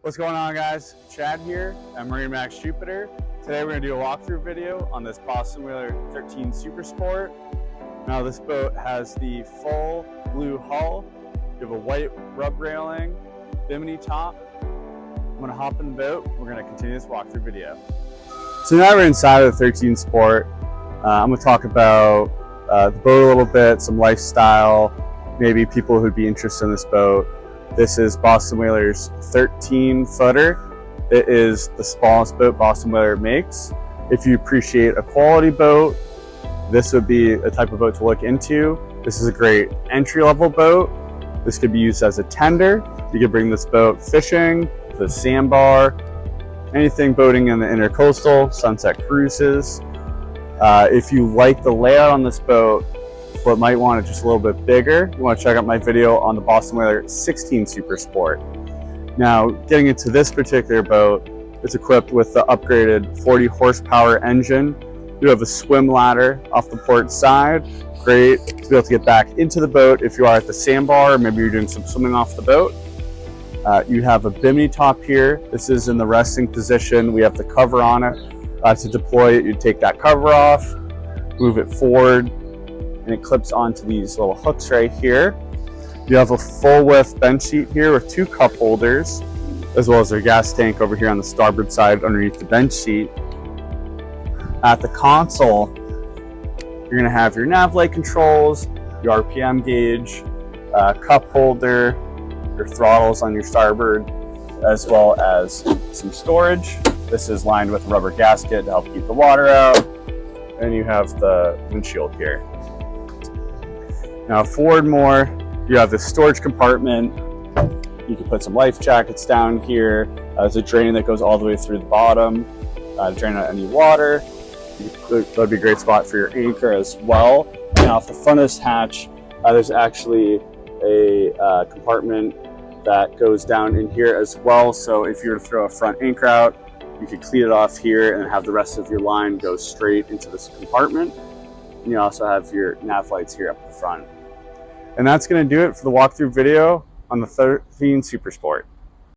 What's going on, guys? Chad here at Marinemax Jupiter. Today we're going to do a walkthrough video on this Boston Whaler 13 Super Sport. Now this boat has the full blue hull. You have a white rub railing, bimini top. I'm going to hop in the boat. We're going to continue this walkthrough video. So now we're inside of the 13 Sport. I'm going to talk about the boat a little bit, some lifestyle, maybe people who'd be interested in this boat. This is Boston Whaler's 13 footer. It is the smallest boat Boston Whaler makes. If you appreciate a quality boat, this would be a type of boat to look into. This is a great entry-level boat. This could be used as a tender. You could bring this boat fishing, the sandbar, anything boating in the intercoastal, sunset cruises. If you like the layout on this boat, but might want it just a little bit bigger, you want to check out my video on the Boston Whaler 16 Super Sport. Now, getting into this particular boat, it's equipped with the upgraded 40 horsepower engine. You have a swim ladder off the port side. Great to be able to get back into the boat if you are at the sandbar, or maybe you're doing some swimming off the boat. You have a bimini top here. This is in the resting position. We have the cover on it. To deploy it, you take that cover off, move it forward, and it clips onto these little hooks right here. You have a full width bench seat here with 2 cup holders, as well as their gas tank over here on the starboard side underneath the bench seat. At the console, you're gonna have your nav light controls, your RPM gauge, cup holder, your throttles on your starboard, as well as some storage. This is lined with a rubber gasket to help keep the water out. And you have the windshield here. Now forward more, you have this storage compartment. You can put some life jackets down here. There's a drain that goes all the way through the bottom to drain out any water. That would be a great spot for your anchor as well. Now off the front of this hatch, there's actually a compartment that goes down in here as well. So if you were to throw a front anchor out, you could clean it off here and have the rest of your line go straight into this compartment. And you also have your nav lights here up the front. And that's going to do it for the walkthrough video on the 13 Super Sport.